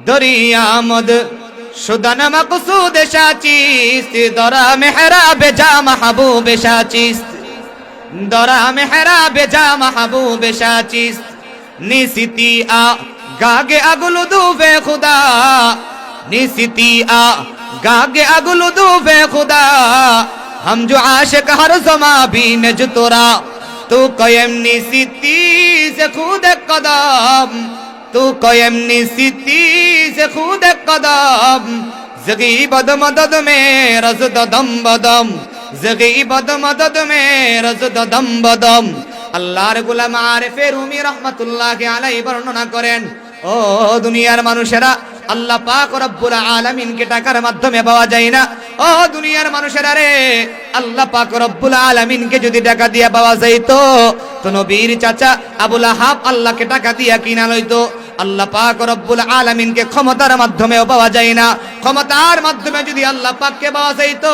দরিয়ামদ শুদান মকসুদ শাচিস্ত দরা মেহরাব যা মাহবুব শাচিস্ত দরা মেহরাব যা মাহবুব শাচিস্ত নিসিতি আ গাগে আগলু দুবে খুদা নিসিতি আ गागे अगलू दूबे खुदा हम जो आशिक हर ज़मा बीन जो तोरा तू कयम निसिती से खुद कदम तू कयम निसिती से खुद कदम जगी बद मदद में रज दम बदम जगी बद मदद में रज दम बदम अल्लाहर गुलाम आरिफ रूमी रहमतुल्लाहि अलैहि বর্ণনা করেন ও দুনিয়ার মানুষেরা আল্লাহ পাক রব্বুল আলামিনকে টাকার মাধ্যমে পাওয়া যায় না। ও দুনিয়ার মানুষেরা রে, আল্লাহ পাক রব্বুল আলামিনকে যদি টাকা দিয়ে পাওয়া যাইতো তো নবীর চাচা আবু লাহাব আল্লাহকে টাকা দিয়া কিনা লইতো। আল্লাহ পাক রব্বুল আলামিনকে ক্ষমতার মাধ্যমেও পাওয়া যায় না। ক্ষমতার মাধ্যমে যদি আল্লাহ পাককে পাওয়া যাইতো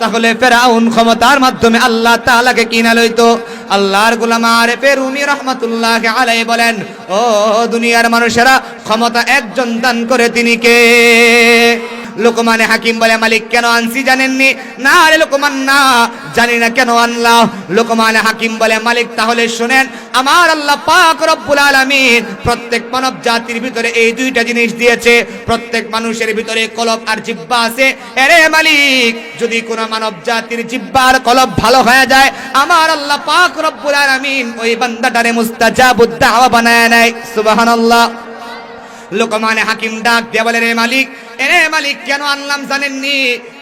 তাহলে ফেরাউন ক্ষমতার মাধ্যমে আল্লাহ তাআলাকে কিনা লইতো। আল্লাহর গোলাম আরিফ রুমি রাহমাতুল্লাহি আলাইহি বলেন, ও দুনিয়ার মানুষেরা, ক্ষমতা একজন দান করে, তিনি কে? লোকমানে হাকিম বলে, মালিক কেন আনছি জানেননি? না রে লোকমান, না জানি না কেন আনলাম। লোকমানে হাকিম বলে, মালিক তাহলে শুনেন, আমার আল্লাহ পাক রব্বুল আলামিন প্রত্যেক মানব জাতির ভিতরে এই দুইটা জিনিস দিয়েছে। প্রত্যেক মানুষের ভিতরে কলব আর জিহ্বা আছে। আরে মালিক, যদি কোন মানব জাতির জিহ্বা আর কলব ভালো হয়ে যায়, আমার আল্লাহ পাক রব্বুল আলামিন ওই বান্দাটারে মুস্তাজাবুদ দাওয়া বানায় নেয়। সুবহানাল্লাহ। লোকমানে হাকিম ডাক দিয়ে বলে, রে মালিক, এরে মালিক কেন আনলাম জানেননি?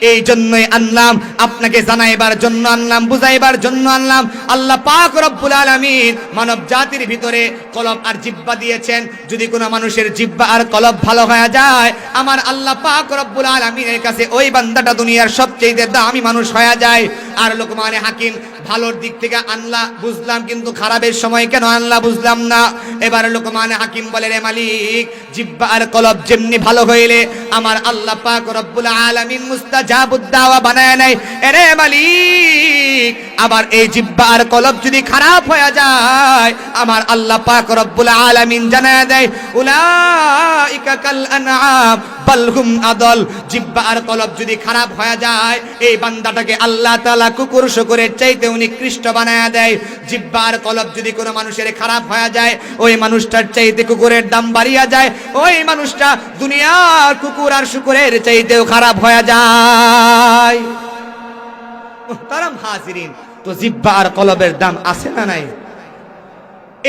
এই জন্যই আনলাম, আপনাকে জানাইবার জন্য আনলাম, বুঝাইবার জন্য আনলাম। আল্লাহ পাক রব্বুল আলামিন মানব জাতির ভিতরে কলব আর জিহ্বা দিয়েছেন। যদি কোনো মানুষের জিহ্বা আর কলব ভালো হয়ে যায়, আমার আল্লাহ পাক রব্বুল আলামিনের কাছে ওই বান্দাটা দুনিয়ার সবচেয়ে দামি মানুষ হয়ে যায়। আর লোকমানে হাকিম ভালোর দিক থেকে আনলা বুঝলাম, কিন্তু খারাপের সময় কেন আনলা বুঝলাম না। এবার লোকমানে হাকিম বলে, রে মালিক, জিহ্বা আর কলব যেমনি ভালো হইলে আমার আল্লাহ পাক রব্বুল আলামিন মুস্তাজাবুদ দাওয়া বানায় নাই। এরে মালিক, আবার এই জিহ্বা আর কলব যদি খারাপ হয়ে যায়, আমার আল্লাহ পাক রব্বুল আলামিন জানায় দেয়, উলাইকা কাল আনআম বাল হুম আদল। জিহ্বা আর কলব যদি খারাপ হয়ে যায়, এই বান্দাটাকে আল্লাহ তাআলা কুকুর শুকরের চাইতে নিকৃষ্ট বানায় দেয়। জিহ্বা আর কলব যদি কোনো মানুষের খারাপ হয়ে যায়, ওই মানুষটার চাইতে কুকুরের দাম বাড়িয়া যায়। ওই মানুষটা দুনিয়ার কুকুর আর শুকরের চাইতেও খারাপ হয়ে যায়। মুহতারাম হাজিরিন, তো জিহ্বা আর কলবের দাম আছে না নাই?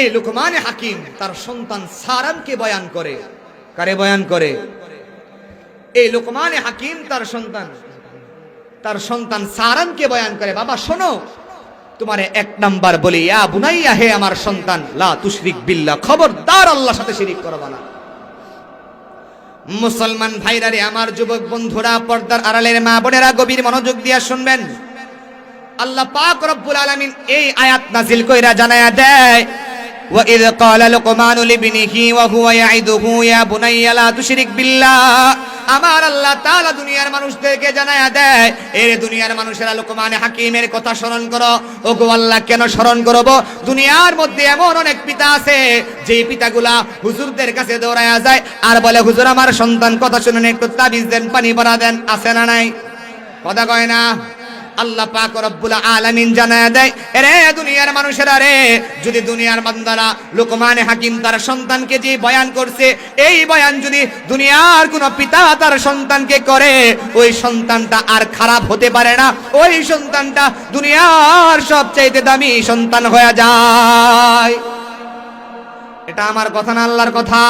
এই লোকমানে হাকিম তার সন্তান সারানকে বয়ান করে। কারে বয়ান করে? এই লোকমানে হাকিম তার সন্তান সারানকে বয়ান করে, বাবা শোনো, তোমারে এক নাম্বার বলি, ইয়া বুনাইয়া, হে আমার সন্তান, লা তুশরিক বিল্লাহ, খবরদার আল্লাহর সাথে শিরিক করবা না। মুসলমান ভাইরা রে, আমার যুবক বন্ধুরা, পর্দার আড়ালের মা বোনেরা, গভীর মনোযোগ দিয়ে শুনবেন। আল্লাহ পাক রব্বুল আলামিন এই আয়াত নাযিল কইরা জানায়া দেয়, ওয়া ইয ক্বালা লুকমানু লিবনিহি ওয়া হুয়া ইয়াইদুহু ইয়া বুনাইয়া লা তুশরিক বিল্লাহ। আমার আল্লাহ তাআলা দুনিয়ার মানুষদেরকে জানায়া দেয়, এর দুনিয়ার মানুষেরা লোকমানে হাকিমের কথা স্মরণ করো। ওগো আল্লাহ, কেন স্মরণ করব? দুনিয়ার মধ্যে এমন অনেক পিতা আছে যেই পিতাগুলা হুজুরদের কাছে দৌড়ায়া যায় আর বলে, হুজুর আমার সন্তান কথা শুনুন, একটু তাবিজ দেন, পানি ভরা দেন। আছে না নাই? কথা কয় না? আল্লাহ পাক রব্বুল আলামিন জানায়া দেয়, এরে দুনিয়ার মানুষেরা রে, যদি দুনিয়ার বান্দারা লোকমানে হাকিম তার সন্তানকে যে বয়ান করছে, এই বয়ান যদি দুনিয়ার কোন পিতা তার সন্তানকে করে, ওই সন্তানটা আর খারাপ হতে পারে না। ওই সন্তানটা দুনিয়ার সবচেয়ে দামি সন্তান হয়ে যায়। এটা আমার কথা না, আল্লাহর কথা।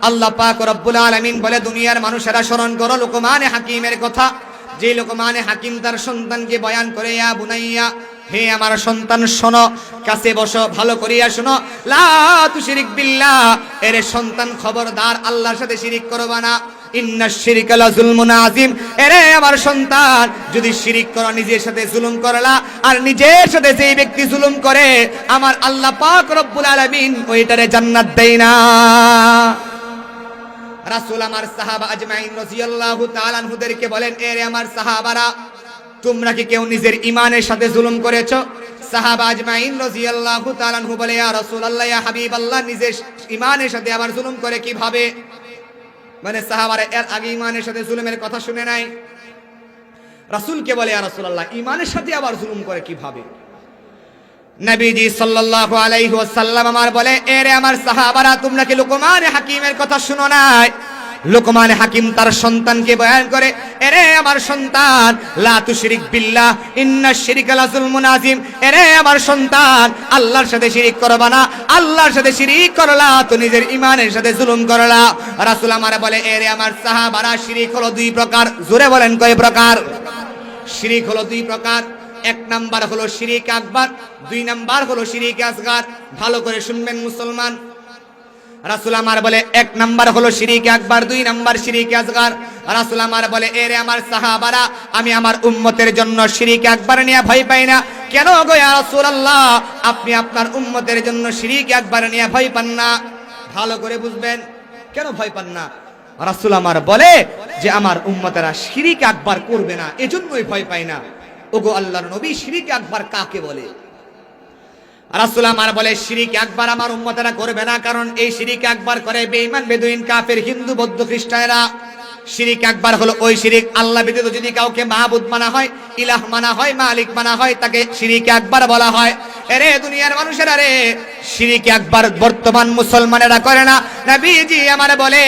আল্লাহ পাক রব্বুল আলামিন বলে, দুনিয়ার মানুষেরা স্মরণ করো লোকমানে হাকিমের কথা। যে লোকমানে হাকিম তার সন্তানকে বয়ান করে, ইয়া বুনাইয়া, হে আমার সন্তান শোনো, কাছে বসো, ভালো করিয়া শোনো, লা তুশরিক বিল্লাহ, এর সন্তান খবরদার আল্লাহর সাথে শিরিক করবা না। ইন্নাশ শিরকা লাযুলমুন আযীম, এরে আমার সন্তান, যদি শিরিক করো নিজের সাথে জুলুম করলা, আর নিজের সাথে যেই ব্যক্তি জুলুম করে, আমার আল্লাহ পাক রব্বুল আলামিন ওইটারে জান্নাত দেয় না। রাসূল আমার সাহাবা আজমাইন রাদিয়াল্লাহু তাআলা আনহুদেরকে বলেন, এরে আমার সাহাবারা, তোমরা কি কেউ নিজের ঈমানের সাথে জুলুম করেছো? সাহাবা আজমাইন রাদিয়াল্লাহু তাআলা আনহু বলে, ইয়া রাসূলুল্লাহ, ইয়া হাবিবাল্লাহ, নিজের ঈমানের সাথে আবার জুলুম করে কিভাবে? মানে সাহাবারা এর আগে ইমানের সাথে জুলুমের কথা শুনে নাই। রাসূলকে বলে, ইয়া রাসূলুল্লাহ, ইমানের সাথে আবার জুলুম করে কিভাবে? নবীজি সাল্লাল্লাহু আলাইহি ওয়াসাল্লাম আমার বলে, এরে আমার সাহাবারা, তোমরা কি লুকমান হাকিমের কথা শুনো নাই? লুকমান হাকিম তার সন্তানকে বয়ান করে, এরে আমার সন্তান, লা তুশরিক বিল্লাহ ইন্নাশ শিরকা লাযুলমুন আযীম। এরে আমার সন্তান, আল্লাহর সাথে শিরিক করবা না। আল্লাহর সাথে শিরিক করলা তো নিজের ঈমানের সাথে জুলুম করলা। রাসূল আমার বলে, এরে আমার সাহাবারা, শিরিক হলো দুই প্রকার। জোরে বলেন কয় প্রকার? শিরিক হলো দুই প্রকার। এক নাম্বার হলো শিরিক আকবার, দুই নাম্বার হলো শিরিক আসগার। ভালো করে শুনবেন মুসলমান। রাসূল আমার বলে, এক নাম্বার হলো শিরিক আকবার, দুই নাম্বার শিরিক আসগার। রাসূল আমার বলে, এরে আমার সাহাবারা, আমি আমার উম্মতের জন্য শিরিক আকবার নিয়ে ভয় পাই না। কেন গো ইয়া রাসূলুল্লাহ, আপনি আপনার উম্মতের জন্য শিরিক আকবার নিয়ে ভয় পান না? ভালো করে বুঝবেন, কেন ভয় পান না? রাসূল আমার বলে যে আমার উম্মতেরা শিরিক আকবার করবে না, এজন্যই ভয় পাই না। ওগো আল্লাহর নবী, শিরিক আকবার কাকে বলে? রাসূল আমার বলে, শিরিক আকবার আমার উম্মতেরা করবে না, কারণ এই শিরিক আকবার করে বেঈমান, বেদুইন, কাফের, হিন্দু, বৌদ্ধ, খ্রিস্টানেরা। শিরিক আকবার হলো ওই শিরিক, আল্লাহ ব্যতীত যদি কাউকে মাহবুদ মানা হয়, ইলাহ মানা হয়, মালিক মানা হয়, তাকে শিরিক আকবার বলা হয়। এরে দুনিয়ার মানুষেরা রে, শিরিক আকবার বর্তমান মুসলমানেরা করে না। নবীজি আমার বলে,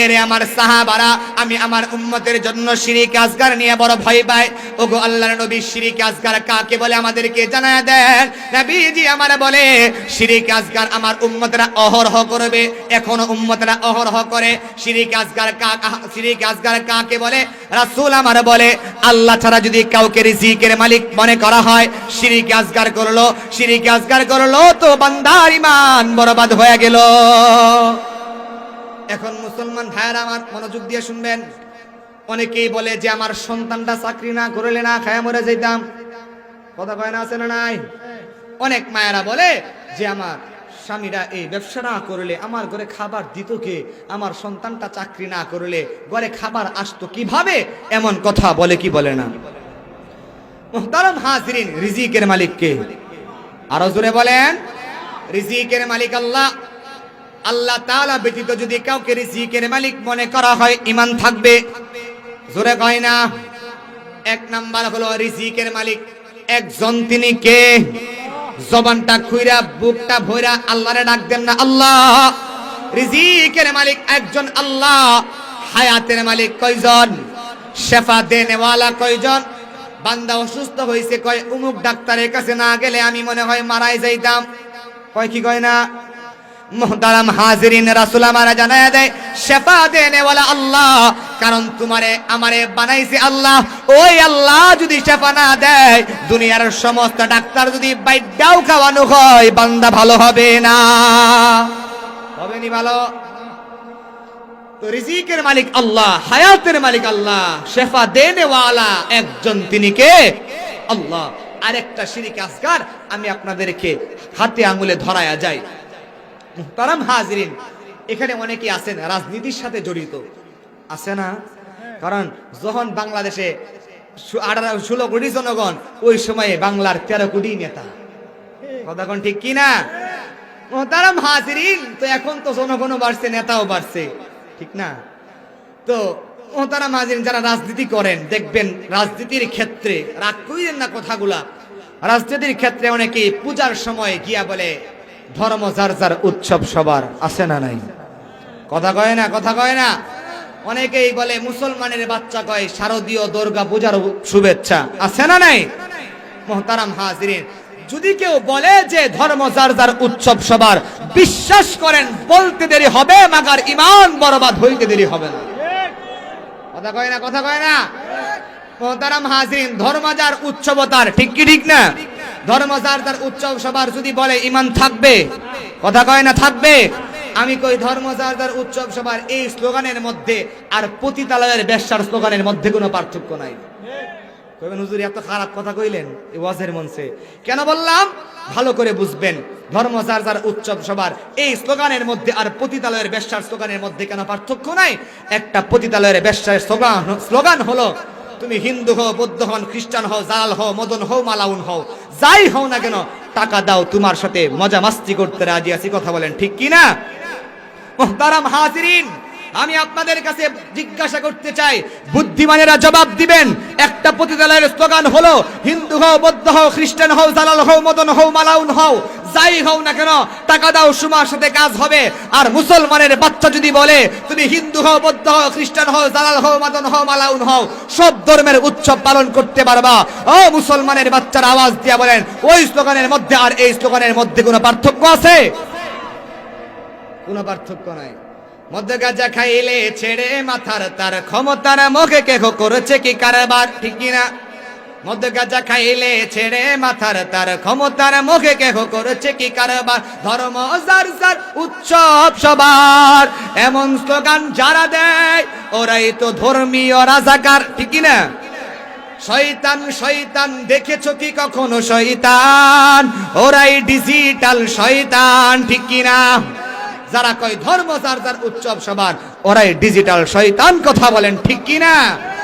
এরে আমার সাহাবারা, আমি আমার উম্মতের জন্য শিরিক আসগার নিয়ে বড় ভয় পাই। ওগো আল্লাহর নবী, শিরিক আসগার কাকে বলে আমাদেরকে জানায় দেন। নবীজি আমার বলে, শিরিক আসগার আমার উম্মতেরা অহরহ করবে, এখনো উম্মতেরা অহরহ করে। শিরিক আসগার কাকে বলে? রাসূল আমার বলে, আল্লাহ ছাড়া যদি কাউকে রিজিকের মালিক মনে করা হয়, শিরিক আসগার করলো। শিরিক আসগার করলো তো বান্দার ঈমান বরবাদ হয়ে গেল। এখন মুসলমান ভাইয়েরা আমার মনোযোগ দিয়ে শুনবেন। অনেকেই বলে যে আমার সন্তানটা চাকরি না করলে না খায়া মরে যাইতাম। কথা কয় না, আছে না নাই? অনেক মায়েরা বলে যে আমার স্বামীরা এই ব্যবসা না করলে আমার ঘরে খাবার দিত কে? আমার সন্তানটা চাকরি না করলে ঘরে খাবার আসতো কিভাবে? এমন কথা বলে কি বলে না? মুহতারাম হাজিরিন, রিজিকের মালিক কে? আরো জোরে বলেন। রিজিকের মালিক আল্লাহ। আল্লাহ তাআলা ব্যতীত যদি কাউকে রিজিকের মালিক মনে করা হয়, ঈমান থাকবে? জোরে কয় না। এক নাম্বার হলো রিজিকের মালিক একজন, তিনি কে? জবানটা খুইরা বুকটা ভইরা আল্লাহরে ডাক দেন না, আল্লাহ। রিজিকের মালিক একজন আল্লাহ। হায়াতের মালিক কয়জন? শেফা দেনেওয়ালা কয়জন? বান্দা অসুস্থ হয়েছে, কয় অমুক ডাক্তারের কাছে না গেলে আমি মনে হয় মারাই যাইতাম। কয় কি কয় না? মুহতারাম হাজিরিন, রাসূল আমারে জানায় দেয়, শেফা দেনেওয়ালা আল্লাহ। কারণ তোমারে আমারে বানাইছে আল্লাহ। ওই আল্লাহ যদি শেফা না দেয়, দুনিয়ার সমস্ত ডাক্তার যদি বাইডাও খাওয়ানো হয়, বান্দা ভালো হবে না। হবে নি ভালো? তো রিজিকের মালিক আল্লাহ, হায়াতের মালিক আল্লাহ, শেফা দেনেওয়ালা একজন, তিনি কে? আল্লাহ। আরেকটা শিরিক আসগার আমি আপনাদেরকে হাতে আঙ্গুলে ধরায়া যাই। মুহতারাম হাজিরিন, এখানে অনেকেই আছেন রাজনীতির সাথে জড়িত, আছে না? কারণ যখন বাংলাদেশে 16 কোটি জনগণ, ওই সময়ে বাংলার 13 কোটি নেতা। কথা কোন ঠিক কি না? মুহতারাম হাজিরিন, তো এখন তো জনগণও বাড়ছে, নেতাও বাড়ছে, ঠিক না? তো মুহতারাম হাজিরিন, যারা রাজনীতি করেন দেখবেন রাজনীতির ক্ষেত্রে, রাগ কইরেন না কথাগুলা, রাজনীতির ক্ষেত্রে অনেকে পূজার সময় গিয়া বলে ধর্ম যার যার উৎসব সবার, আছে না নাই? কথা কয় না, কথা কয় না। অনেকেই বলে মুসলমানের বাচ্চা কয় শারদীয় দুর্গা পূজার শুভেচ্ছা, আছে না নাই? মুহতারাম হাজিরিন, যদি কেউ বলে যে ধর্ম যার যার উৎসব সবার, বিশ্বাস করেন বলতে দেরি হবে, মাগার ঈমান বরবাদ হইতে দেরি হবে না। কথা কয় না, কথা কয় না। মুহতারাম হাজিরিন, ধর্ম যার উৎসব তার, ঠিক কি ঠিক না? ধর্ম যার যার উৎসব সবার যদি বলে, ঈমান থাকবে? কথা কয় না, থাকবে? আমি কই ধর্ম যার যার উৎসব সবার এই স্লোগানের মধ্যে আর পতিতালয়ের বেশ্যার স্লোগানের মধ্যে কোনো পার্থক্য নাই। কইবেন হুজুর এত খারাপ কথা কইলেন এই ওয়াজের মঞ্চে, কেন বললাম ভালো করে বুঝবেন। ধর্ম যার যার উৎসব সবার এই স্লোগানের মধ্যে আর পতিতালয়ের বেশ্যার স্লোগানের মধ্যে কেন পার্থক্য নাই? একটা পতিতালয়ের বেশ্যার স্লোগান হলো, তুমি হিন্দু হও, বৌদ্ধ হন, খ্রিস্টান হও, জাল হও, মদন হও, মালাউন হও, যাই হও না কেন, টাকা দাও, তোমার সাথে মজা মাস্তি করতে রাজি আছি। কথা বলেন ঠিক কি না? মুহতারাম হাজিরিন, আমি আপনাদের কাছে জিজ্ঞাসা করতে চাই, বুদ্ধিমানেরা জবাব দিবেন। একটা পতিতালয়ের স্লোগান হলো হিন্দু হও, বৌদ্ধ হও, খ্রিস্টান হও, জালাল হও, মদন হও, মালাউন হও, যাই হও না কেন টাকা দাও, সময়ের সাথে কাজ হবে। আর মুসলমানের বাচ্চা যদি বলে তুমি হিন্দু হও, বৌদ্ধ হও, খ্রিস্টান হও, জালাল হও, মদন হও, মালাউন হও, সব ধর্মের উৎসব পালন করতে পারবা। ও মুসলমানের বাচ্চারা আওয়াজ দিয়ে বলেন, ওই স্লোগানের মধ্যে আর এই স্লোগানের মধ্যে কোনো পার্থক্য আছে? কোনো পার্থক্য নাই। মদ গাঁজা খাইলে ছেড়ে মাথার তার, ক্ষমতার মুখে কেহ করেছে কি কারবার, ঠিক কিনা? মদ গাঁজা খাইলে ছেড়ে মাথার তার, ক্ষমতার মুখে কেহ করেছে কি কারবার, ধর্ম যার যার উৎসব সবার, এমন স্লোগান যারা দেয় ওরাই তো ধর্মীয় রাজাকার, ঠিক কিনা? শয়তান শয়তান দেখেছো কি কখনো শয়তান, ওরাই ডিজিটাল শয়তান, ঠিক কিনা? যারা কয় ধর্ম যার যার উৎসব সবার, ওরাই ডিজিটাল শয়তান, কথা বলেন ঠিক কিনা?